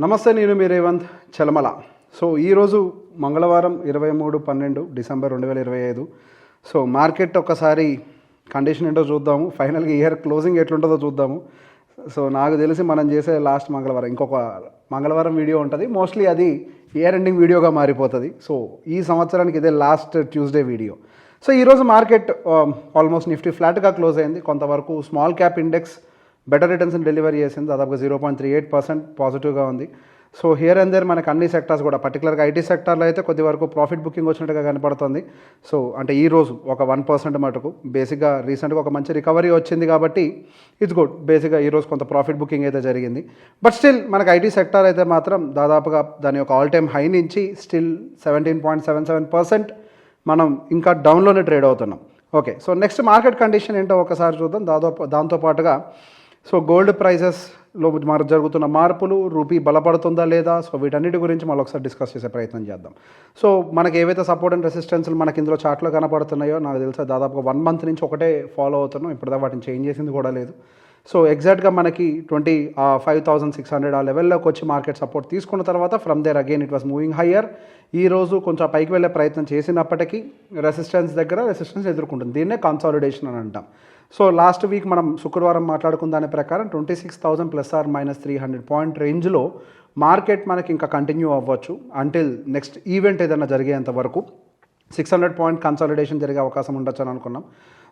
నమస్తే, నేను మీ రేవంత్ చలమల. సో ఈరోజు మంగళవారం 23/12 డిసెంబర్ 2025. సో మార్కెట్ ఒక్కసారి కండిషన్ ఏంటో చూద్దాము. ఫైనల్గా ఇయర్ క్లోజింగ్ ఎట్లుంటుందో చూద్దాము. సో నాకు తెలిసి మనం చేసే లాస్ట్ మంగళవారం ఇంకొక మంగళవారం వీడియో ఉంటుంది. మోస్ట్లీ అది ఇయర్ ఎండింగ్ వీడియోగా మారిపోతుంది. సో ఈ సంవత్సరానికి ఇదే లాస్ట్ ట్యూస్డే వీడియో. సో ఈరోజు మార్కెట్ ఆల్మోస్ట్ నిఫ్టీ ఫ్లాట్గా క్లోజ్ అయింది. కొంతవరకు స్మాల్ క్యాప్ ఇండెక్స్ బెటర్ రిటర్న్స్ని డెలివరీ చేసింది. దాదాపుగా 0.38% పాజిటివ్గా ఉంది. సో హియర్ అండ్ దేర్ మనకు అన్ని సెక్టార్స్ కూడా, పర్టికులర్గా ఐటీ సెక్టార్లో అయితే కొద్ది వరకు ప్రాఫిట్ బుకింగ్ వచ్చినట్టుగా కనపడుతుంది. సో అంటే ఈరోజు ఒక 1% మటుకు బేసిక్గా రీసెంట్గా ఒక మంచి రికవరీ వచ్చింది కాబట్టి ఇట్స్ గుడ్. బేసిక్గా ఈరోజు కొంత ప్రాఫిట్ బుకింగ్ అయితే జరిగింది. బట్ స్టిల్ మనకు ఐటీ సెక్టార్ అయితే మాత్రం దాదాపుగా దాని యొక్క ఆల్ టైమ్ హై నుంచి స్టిల్ 17.77% మనం ఇంకా డౌన్లోనే ట్రేడ్ అవుతున్నాం. Okay, so next market condition ఏంటో ఒకసారి చూద్దాం. దాంతోపాటుగా సో గోల్డ్ ప్రైజెస్లో మనకు జరుగుతున్న మార్పులు, రూపీ బలపడుతుందా లేదా, సో వీటన్నిటి గురించి మళ్ళీ ఒకసారి డిస్కస్ చేసే ప్రయత్నం చేద్దాం. సో మనకి ఏవైతే సపోర్ట్ అండ్ రెసిస్టెన్స్లు మనకి ఇందులో చార్ట్లో కనపడుతున్నాయో నాకు తెలిసి దాదాపుగా 1 మంత్ నుంచి ఒకటే ఫాలో అవుతున్నాం. ఇప్పుడుదా వాటిని చేంజ్ చేసింది కూడా లేదు. సో ఎగ్జాక్ట్గా మనకి 25,600 ఆ లెవెల్లోకి వచ్చి మార్కెట్ సపోర్ట్ తీసుకున్న తర్వాత from there again it was moving higher. ఈరోజు కొంచెం పైకి వెళ్ళే ప్రయత్నం చేసినప్పటికీ రెసిస్టెన్స్ ఎదుర్కొంటుంది. దీన్నే కన్సాలిడేషన్ అని అంటాం. సో లాస్ట్ వీక్ మనం శుక్రవారం మాట్లాడుకున్న దాని ప్రకారం 26,000 ±300 పాయింట్ రేంజ్లో మార్కెట్ మనకి ఇంకా కంటిన్యూ అవ్వచ్చు అంటిల్ నెక్స్ట్ ఈవెంట్ ఏదైనా జరిగేంత వరకు. 600 పాయింట్ కన్సాలిడేషన్ జరిగే అవకాశం ఉండొచ్చు అని అనుకున్నాం.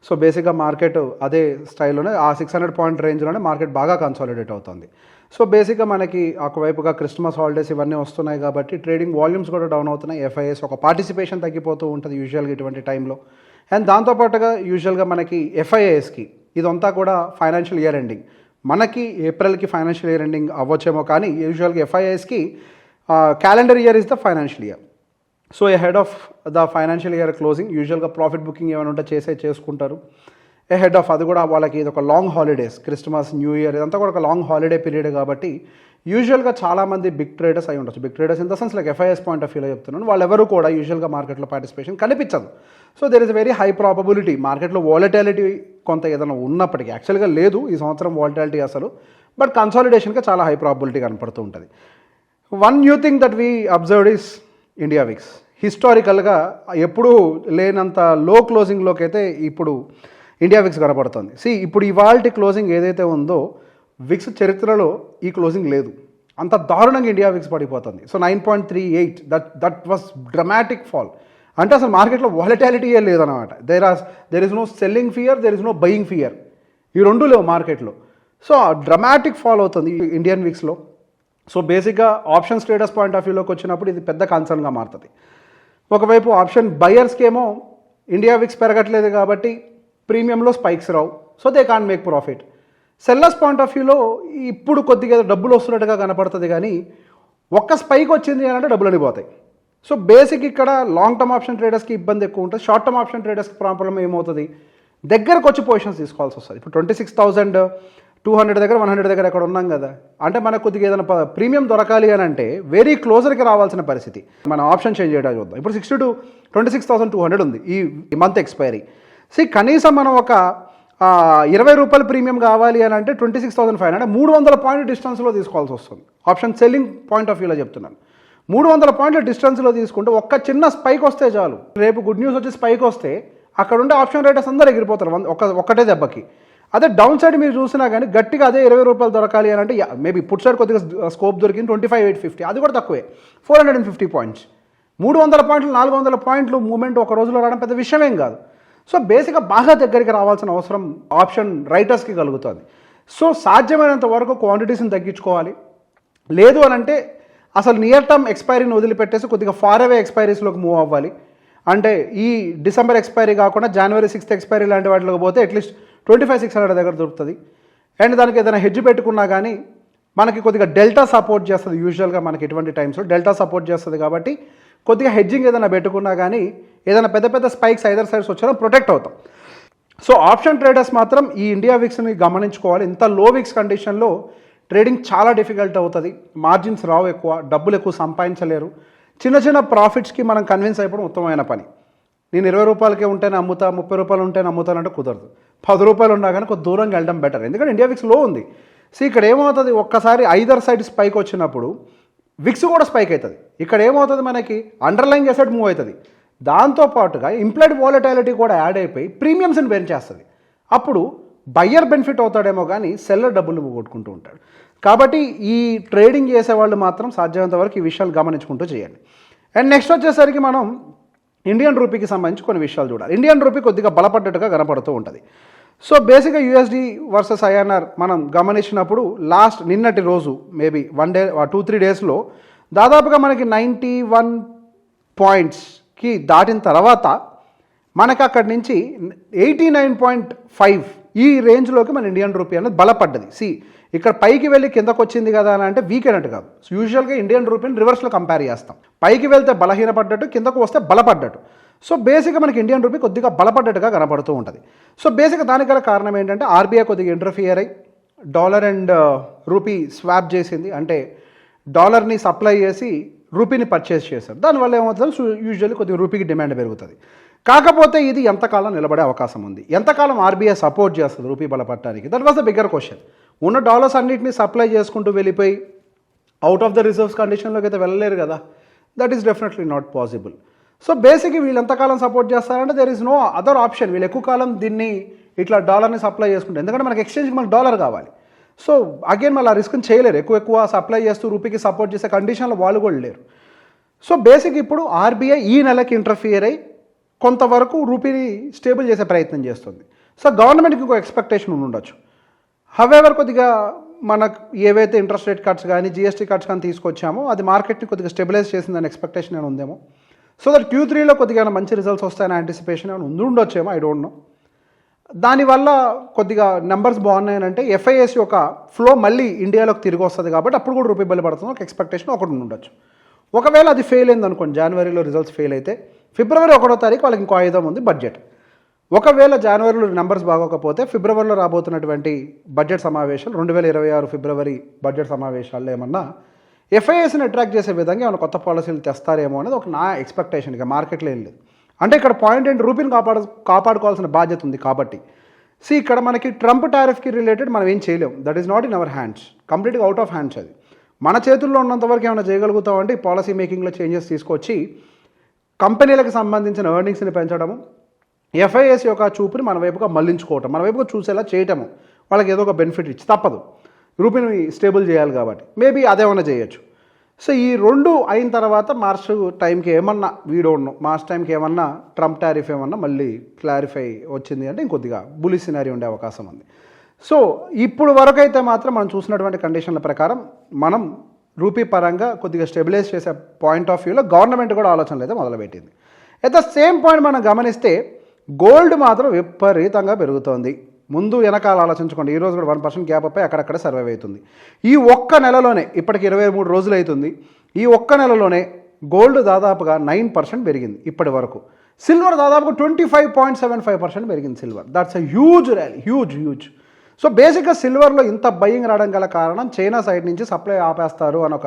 సో బేసిక్గా మార్కెట్ అదే స్టైల్లోనే ఆ 600 పాయింట్ రేంజ్లోనే మార్కెట్ బాగా కన్సాలిడేట్ అవుతుంది. సో బేసిక్గా మనకి ఒకవైపుగా క్రిస్మస్ హాలిడేస్ ఇవన్నీ వస్తున్నాయి కాబట్టి ట్రేడింగ్ వాల్యూమ్స్ కూడా డౌన్ అవుతున్నాయి. ఎఫ్ఐఎస్ ఒక పార్టిసిపేషన్ తగ్గిపోతూ ఉంటుంది యూజువల్గా ఇటువంటి టైంలో. అండ్ దాంతోపాటుగా యూజువల్గా మనకి ఎఫ్ఐఏఎస్కి ఇదంతా కూడా ఫైనాన్షియల్ ఇయర్ ఎండింగ్. మనకి ఏప్రిల్కి ఫైనాన్షియల్ ఇయర్ ఎండింగ్ అవ్వచ్చేమో, కానీ యూజువల్గా ఎఫ్ఐఏఎస్కి calendar year is the financial year. So head of the financial year closing యూజువల్గా ప్రాఫిట్ బుకింగ్ ఏమైనా ఉంటే చేసుకుంటారు. హెడ్ ఆఫ్ అది కూడా వాళ్ళకి ఇది ఒక long holidays, Christmas, new year ఇదంతా కూడా ఒక లాంగ్ హాలిడే పీరియడ్ కాబట్టి యూజువల్గా చాలామంది బిగ్ ట్రేడర్స్ అయి ఉండొచ్చు. Big traders in the sense like FIs point of వ్యూలో చెప్తున్నాను, వాళ్ళెవరూ కూడా యూజువల్గా మార్కెట్లో పార్టిసిపేషన్ కనిపించదు. So there is very high probability మార్కెట్లో వాలటాలిటీ కొంత ఏదైనా ఉన్నప్పటికీ, యాక్చువల్గా లేదు ఈ సంవత్సరం వాలటాలిటీ అసలు, బట్ కన్సాలిడేషన్గా చాలా హై ప్రాబిలిటీ కనపడుతూ ఉంటుంది. One new thing that we observed is India VIX. హిస్టారికల్గా ఎప్పుడూ లేనంత లో క్లోజింగ్లోకి అయితే ఇప్పుడు ఇండియా విక్స్ కనపడుతుంది. ఇప్పుడు ఇవాల్టి క్లోజింగ్ ఏదైతే ఉందో విక్స్ చరిత్రలో ఈ క్లోజింగ్ లేదు. అంత దారుణంగా ఇండియా విక్స్ పడిపోతుంది. So 9.38 that was dramatic fall. అంటే అసలు మార్కెట్లో వాలటాలిటీయే లేదన్నమాట. There is no selling fear, there is no buying fear, ఈ రెండు లేవు మార్కెట్లో. సో డ్రమాటిక్ ఫాల్ అవుతుంది ఇండియన్ విక్స్లో. సో బేసిక్గా ఆప్షన్స్ ట్రేడర్స్ పాయింట్ ఆఫ్ వ్యూలోకి వచ్చినప్పుడు ఇది పెద్ద కన్సర్న్గా మారుతుంది. ఒకవైపు ఆప్షన్ బయర్స్కి ఏమో ఇండియా విక్స్ పెరగట్లేదు కాబట్టి ప్రీమియంలో స్పైక్స్ రావు, so they can't make profit. Sellers point of వ్యూలో ఇప్పుడు కొద్దిగా డబ్బులు వస్తున్నట్టుగా కనపడుతుంది, కానీ ఒక్క స్పైక్ వచ్చింది అని అంటే డబ్బులు అనిపోతాయి. సో బేసిక్ ఇక్కడ లాంగ్ టర్మ్ ఆప్షన్ ట్రేడర్స్కి ఇబ్బంది ఎక్కువ ఉంటుంది. షార్ట్ టర్మ్ ఆప్షన్ ట్రేడర్స్కి ప్రాబ్లం ఏమవుతుంది, దగ్గరకు వచ్చి పొజిషన్స్ తీసుకోవాల్సి వస్తుంది. ఇప్పుడు 26,200 దగ్గర 100 దగ్గర ఎక్కడ ఉన్నాం కదా, అంటే మనకు కొద్దిగా ఏదైనా ప్రీమియం దొరకాలి అని అంటే వెరీ క్లోజర్కి రావాల్సిన పరిస్థితి. మనం ఆప్షన్ చేంజ్ చేయడానికి చూద్దాం. ఇప్పుడు 26,200 ఉంది ఈ మంత్ ఎక్స్పైరీ. కనీసం మనం ఒక 20 రూపాయల ప్రీమియం కావాలి అని అంటే 26,500 300 పాయింట్ డిస్టెన్స్లో తీసుకోవాల్సి వస్తుంది. ఆప్షన్ సెల్లింగ్ పాయింట్ ఆఫ్ వ్యూలో చెప్తున్నాను. 300 పాయింట్ల డిస్టెన్స్లో తీసుకుంటే ఒక్క చిన్న స్పైక్ వస్తే చాలు. రేపు గుడ్ న్యూస్ వచ్చి స్పైక్ వస్తే అక్కడ ఉండే ఆప్షన్ రేటర్స్ అందరూ ఎగిరిపోతారు ఒక్కటే దెబ్బకి. అదే డౌన్ సైడ్ మీరు చూసినా కానీ గట్టిగా అదే 20 రూపాయలు దొరకాలి అని అంటే మేబీ పుట్ సైడ్ కొద్దిగా స్కోప్ దొరికింది 25,850, అది కూడా తక్కువే. 450 పాయింట్స్, 300 పాయింట్లు 400 పాయింట్లు మూమెంట్ ఒక రోజులో రావడం పెద్ద విషయమేం కాదు. సో బేసిక్గా బాగా దగ్గరికి రావాల్సిన అవసరం ఆప్షన్ రైటర్స్కి కలుగుతుంది. సో సాధ్యమైనంత వరకు క్వాంటిటీస్ని తగ్గించుకోవాలి. లేదు అని అంటే అసలు నియర్ టర్మ్ ఎక్స్పైరీని వదిలిపెట్టేసి కొద్దిగా ఫార్ అవే ఎక్స్పైరీస్లోకి మూవ్ అవ్వాలి. అంటే ఈ డిసెంబర్ ఎక్స్పైరీ కాకుండా జనవరి 6th ఎక్స్పైరీ లాంటి వాటిలోకి పోతే అట్లీస్ట్ 25,600 దగ్గర దొరుకుతుంది. అండ్ దానికి ఏదైనా హెడ్జ్ పెట్టుకున్నా కానీ మనకి కొద్దిగా డెల్టా సపోర్ట్ చేస్తుంది. యూజువల్గా మనకి ఎటువంటి టైమ్స్లో డెల్టా సపోర్ట్ చేస్తుంది కాబట్టి కొద్దిగా హెడ్జింగ్ ఏదైనా పెట్టుకున్నా కానీ ఏదైనా పెద్ద పెద్ద స్పైక్స్ ఐదర్ సైడ్స్ వచ్చినా ప్రొటెక్ట్ అవుతాం. సో ఆప్షన్ ట్రేడర్స్ మాత్రం ఈ ఇండియా విక్స్ని గమనించుకోవాలి. ఇంత లో విక్స్ కండిషన్లో ట్రేడింగ్ చాలా డిఫికల్ట్ అవుతుంది. మార్జిన్స్ రావు, ఎక్కువ డబ్బులు ఎక్కువ సంపాదించలేరు. చిన్న చిన్న ప్రాఫిట్స్కి మనం కన్విన్స్ అయిపోవడం ఉత్తమమైన పని. నేను 20 రూపాయలకే ఉంటేనే అమ్ముతా, 30 రూపాయలు ఉంటేనే అమ్ముతానంటే కుదరదు. 10 రూపాయలు ఉన్నా కానీ కొంచెం దూరంగా వెళ్ళడం బెటర్. ఎందుకంటే ఇండియా విక్స్ లో ఉంది. సో ఇక్కడ ఏమవుతుంది, ఒక్కసారి ఐదర్ సైడ్ స్పైక్ వచ్చినప్పుడు విక్స్ కూడా స్పైక్ అవుతుంది. ఇక్కడ ఏమవుతుంది, మనకి అండర్లైన్ అసెట్ మూవ్ అవుతుంది, దాంతోపాటుగా ఇంప్లాయిడ్ వాలటాలిటీ కూడా యాడ్ అయిపోయి ప్రీమియమ్స్ని పెంచేస్తుంది. అప్పుడు బయ్యర్ బెనిఫిట్ అవుతాడేమో కానీ సెల్లర్ డబ్బులు కొట్టుకుంటూ ఉంటాడు. కాబట్టి ఈ ట్రేడింగ్ చేసేవాళ్ళు మాత్రం సాధ్యమైనంత వరకు ఈ విషయాలు గమనించుకుంటూ చేయండి. అండ్ నెక్స్ట్ వచ్చేసరికి మనం ఇండియన్ రూపీకి సంబంధించి కొన్ని విషయాలు చూడాలి. ఇండియన్ రూపీ కొద్దిగా బలపడ్డట్టుగా కనపడుతూ ఉంటుంది. సో బేసిక్గా యూఎస్డి వర్సెస్ ఐఎన్ఆర్ మనం గమనించినప్పుడు లాస్ట్ నిన్నటి రోజు మేబీ 1 డే 2-3 డేస్లో దాదాపుగా మనకి 91 పాయింట్స్కి దాటిన తర్వాత మనకు అక్కడి నుంచి 89.5 ఈ రేంజ్లోకి మన ఇండియన్ రూపీ అనేది బలపడ్డది. ఇక్కడ పైకి వెళ్ళి కిందకు వచ్చింది కదా అని అంటే వీక్ అయినట్టు కాదు. యూజువల్గా ఇండియన్ రూపీని రివర్స్లో కంపేర్ చేస్తాం, పైకి వెళ్తే బలహీనపడ్డట్టు, కిందకు వస్తే బలపడ్డట్టు. సో బేసిక్గా మనకి ఇండియన్ రూపీ కొద్దిగా బలపడ్డట్టుగా కనపడుతూ ఉంటుంది. సో బేసిక్గా దానికి గల కారణం ఏంటంటే ఆర్బీఐ కొద్దిగా ఇంటర్ఫియర్ అయ్యి డాలర్ అండ్ రూపీ స్వాప్ చేసింది. అంటే డాలర్ని సప్లై చేసి రూపీని పర్చేస్ చేశారు. దానివల్ల ఏమవుతుంది, యూజువల్లీ కొద్దిగా రూపీకి డిమాండ్ పెరుగుతుంది. కాకపోతే ఇది ఎంతకాలం నిలబడే అవకాశం ఉంది, ఎంతకాలం ఆర్బీఐ సపోర్ట్ చేస్తుంది రూపీ బలపడటానికి, that was the bigger question. ఉన్న డాలర్స్ అన్నింటినీ సప్లై చేసుకుంటూ వెళ్ళిపోయి అవుట్ ఆఫ్ ద రిజర్వ్స్ కండిషన్లోకి అయితే వెళ్ళలేరు కదా, that is definitely not possible. So బేసిక్గా వీళ్ళు ఎంతకాలం సపోర్ట్ చేస్తారంటే there is no other option. వీళ్ళు ఎక్కువ కాలం దీన్ని ఇట్లా డాలర్ని సప్లై చేసుకుంటారు, ఎందుకంటే మనకి ఎక్స్చేంజ్కి మనకు డాలర్ కావాలి. సో అగైన్ మళ్ళీ ఆ రిస్క్ని చేయలేరు, ఎక్కువ సప్లై చేస్తూ రూపీకి సపోర్ట్ చేసే కండిషన్లో వాళ్ళు కూడా లేరు. సో బేసిక్ ఇప్పుడు ఆర్బీఐ ఈ నెలకి ఇంటర్ఫియర్ అయ్యి కొంతవరకు రూపీని స్టేబుల్ చేసే ప్రయత్నం చేస్తుంది. సో గవర్నమెంట్కి ఇంకో ఎక్స్పెక్టేషన్ ఉండొచ్చు. హవెవర్ కొద్దిగా మనకు ఏవైతే ఇంట్రెస్ట్ రేట్ కట్స్ కానీ జిఎస్టీ కట్స్ కానీ తీసుకొచ్చామో అది మార్కెట్ని కొద్దిగా స్టెబిలైజ్ చేసిందని ఎక్స్పెక్టేషన్ ఏమైనా ఉందేమో. సో దట్ Q3లో కొద్దిగా మంచి రిజల్ట్స్ వస్తాయని యాంటిసిపేషన్ ఏమైనా ఉండొచ్చేమో, ఐ డోంట్ నో. దానివల్ల కొద్దిగా నెంబర్స్ బాగున్నాయనంటే ఎఫ్ఐఎస్ యొక్క ఫ్లో మళ్ళీ ఇండియాలోకి తిరిగి వస్తుంది కాబట్టి అప్పుడు కూడా రూపీ బలపడుతుంది ఒక ఎక్స్పెక్టేషన్ ఒకటి ఉండొచ్చు. ఒకవేళ అది ఫెయిల్ అయింది అనుకోండి, జనవరిలో రిజల్ట్స్ ఫెయిల్ అయితే ఫిబ్రవరి 1వ తారీఖు వాళ్ళకి ఇంకో ఆయుధం ఉంది, బడ్జెట్. ఒకవేళ జనవరిలో నెంబర్స్ బాగోకపోతే ఫిబ్రవరిలో రాబోతున్నటువంటి బడ్జెట్ సమావేశాలు 2026 ఫిబ్రవరి బడ్జెట్ సమావేశాల్లో ఏమన్నా ఎఫ్ఐఎస్ని అట్రాక్ట్ చేసే విధంగా ఏమైనా కొత్త పాలసీలు తెస్తారేమో అనేది ఒక నా ఎక్స్పెక్టేషన్. ఇక మార్కెట్లో ఏం లేదు. అంటే ఇక్కడ పాయింట్ ఏంటి, రూపీని కాపాడుకోవాల్సిన బాధ్యత ఉంది కాబట్టి. ఇక్కడ మనకి ట్రంప్ టారిఫ్కి రిలేటెడ్ మనం ఏం చేయలేం, that is not in our hands, కంప్లీట్గా అవుట్ ఆఫ్ హ్యాండ్స్. అది మన చేతుల్లో ఉన్నంతవరకు ఏమైనా చేయగలుగుతామంటే ఈ పాలసీ మేకింగ్లో చేంజెస్ తీసుకొచ్చి కంపెనీలకు సంబంధించిన ఎర్నింగ్స్ని పెంచడము, ఎఫ్ఐఎస్ యొక్క చూపుని మన వైపుగా మళ్లించుకోవటం, మన వైపుగా చూసేలా చేయటము, వాళ్ళకి ఏదో ఒక బెనిఫిట్ ఇచ్చి తప్పదు, రూపీని స్టేబుల్ చేయాలి కాబట్టి మేబీ అదేమన్నా చేయొచ్చు. సో ఈ రెండు అయిన తర్వాత మార్చ్ టైంకి ఏమన్నా వీడోడ్ను మార్చ్ టైంకి ఏమన్నా ట్రంప్ టారిఫ్ ఏమన్నా మళ్ళీ క్లారిఫై వచ్చింది అంటే ఇంకొద్దిగా బులిష్ సినారీ ఉండే అవకాశం ఉంది. సో ఇప్పుడు వరకు అయితే మాత్రం మనం చూసినటువంటి కండిషన్ల ప్రకారం మనం రూపీ పరంగా కొద్దిగా స్టెబిలైజ్ చేసే పాయింట్ ఆఫ్ వ్యూలో గవర్నమెంట్ కూడా ఆలోచనలు అయితే మొదలుపెట్టింది. అట్ ద సేమ్ పాయింట్ మనం గమనిస్తే గోల్డ్ మాత్రం విపరీతంగా పెరుగుతోంది. ముందు వెనకాల ఆలోచించుకోండి, ఈరోజు కూడా 1% గ్యాప్ అప్ అక్కడక్కడ సర్వైవ్ అవుతుంది. ఈ ఒక్క నెలలోనే ఇప్పటికి 23 రోజులు అవుతుంది, ఈ ఒక్క నెలలోనే గోల్డ్ దాదాపుగా 9% పెరిగింది ఇప్పటి వరకు. సిల్వర్ దాదాపుగా 25.75% పెరిగింది silver. That's a huge rally, huge. So బేసిక్గా సిల్వర్లో ఇంత బయింగ్ రావడం గల కారణం చైనా సైడ్ నుంచి సప్లై ఆపేస్తారు అని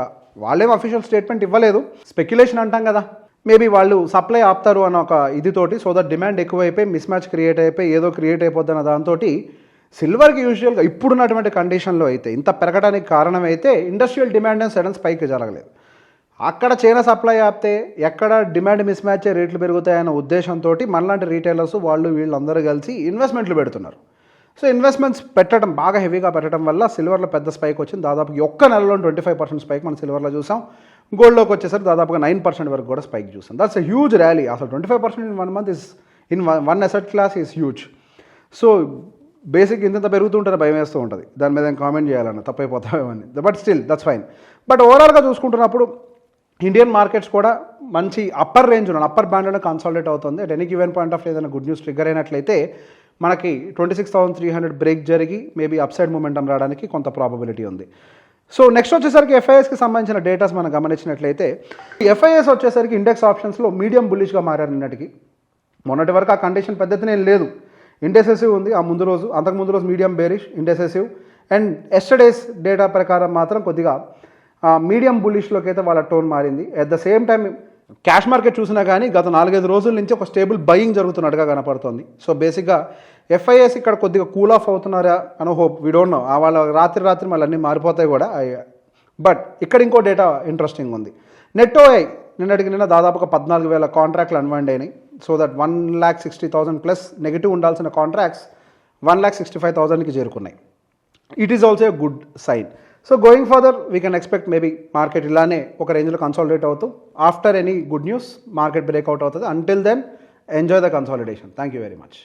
వాళ్ళేం అఫీషియల్ స్టేట్మెంట్ ఇవ్వలేదు, స్పెక్యులేషన్ అంటాం కదా, మేబీ వాళ్ళు సప్లై ఆపుతారు అన్న ఒక ఇదితోటి, సో దట్ డిమాండ్ ఎక్కువైపోయి మిస్ మ్యాచ్ క్రియేట్ అయిపోయి ఏదో క్రియేట్ అయిపోద్ది అన్న దాంతో సిల్వర్కి యూజువల్గా ఇప్పుడున్నటువంటి కండిషన్లో అయితే ఇంత పెరగడానికి కారణం అయితే industrial demand and sudden spike జరగలేదు. అక్కడ చైనా సప్లై ఆపితే ఎక్కడ డిమాండ్ మిస్ మ్యాచ్ రేట్లు పెరుగుతాయన్న ఉద్దేశంతో మనలాంటి రీటైలర్స్ వాళ్ళు వీళ్ళందరూ కలిసి ఇన్వెస్ట్మెంట్లు పెడుతున్నారు. సో ఇన్వెస్ట్మెంట్స్ పెట్టడం బాగా హెవీగా పెట్టడం వల్ల సిల్వర్లో పెద్ద స్పైక్ వచ్చింది. దాదాపు ఒక్క నెలలో 25% స్పైక్ మనం సిల్వర్లో చూసాం. గోల్డ్లోకి వచ్చేసరికి దాదాపుగా 9% వరకు కూడా స్పైక్ చూసాం. That's a huge rally. అసలు 25% in 1 month is in one asset class is huge. So basic ఇంత పెరుగుతుంటే భయం వేస్తూ ఉంటుంది, దాని మీద ఏం కామెంట్ చేయాలన్న తప్పైపోతామని. But still that's fine. But ఓవరాల్గా చూసుకుంటున్నప్పుడు ఇండియన్ మార్కెట్స్ కూడా మంచి అప్పర్ రేంజ్ ఉన్న అప్పర్ బ్యాండ్లో కన్సాలిడేట్ అవుతుంది. At any given point of ఏదైనా గుడ్ న్యూస్ ట్రిగ్గర్ అయినట్లయితే మనకి 26,300 బ్రేక్ జరిగి మేబీ అప్సైడ్ మూమెంటం రావడానికి కొంత ప్రాబబిలిటీ ఉంది. సో నెక్స్ట్ వచ్చేసరికి ఎఫ్ఐఎస్కి సంబంధించిన డేటాస్ మనం గమనించినట్లయితే ఎఫ్ఐఎస్ వచ్చేసరికి ఇండెక్స్ ఆప్షన్స్లో మీడియం బుల్లిష్గా మారారు నిన్నటికి. మొన్నటి వరకు ఆ కండిషన్ పెద్దతనే లేదు, ఇండెసెసివ్ ఉంది. అంతకుముందు రోజు medium bearish indecisive. And yesterday's data ప్రకారం మాత్రం కొద్దిగా మీడియం బుల్లిష్లోకి అయితే వాళ్ళ టోన్ మారింది. At the same time cash market చూసినా కానీ గత 4-5 రోజుల నుంచి ఒక స్టేబుల్ బయింగ్ జరుగుతున్నట్టుగా కనపడుతుంది. సో బేసిక్గా ఎఫ్ఐఎస్ ఇక్కడ కొద్దిగా కూల్ ఆఫ్ అవుతున్నారా అని హోప్, వీ డోంట్ నో. వాళ్ళ రాత్రి మళ్ళీ అన్నీ మారిపోతాయి కూడా. బట్ ఇక్కడ ఇంకో డేటా ఇంట్రెస్టింగ్ ఉంది. నెట్టోఐ నిన్న దాదాపుగా 14,000 కాంట్రాక్ట్లు అన్వైండ్ అయినాయి. సో దట్ 1,60,000 ప్లస్ నెగిటివ్ ఉండాల్సిన కాంట్రాక్ట్స్ 1,65,000కి చేరుకున్నాయి. It is also a good sign. So going further we can expect maybe market ఇలానే ఒక రేంజ్లో కన్సాలిడేట్ అవుతూ after any good news market breakout అవుతుంది. Until then enjoy the consolidation. Thank you very much.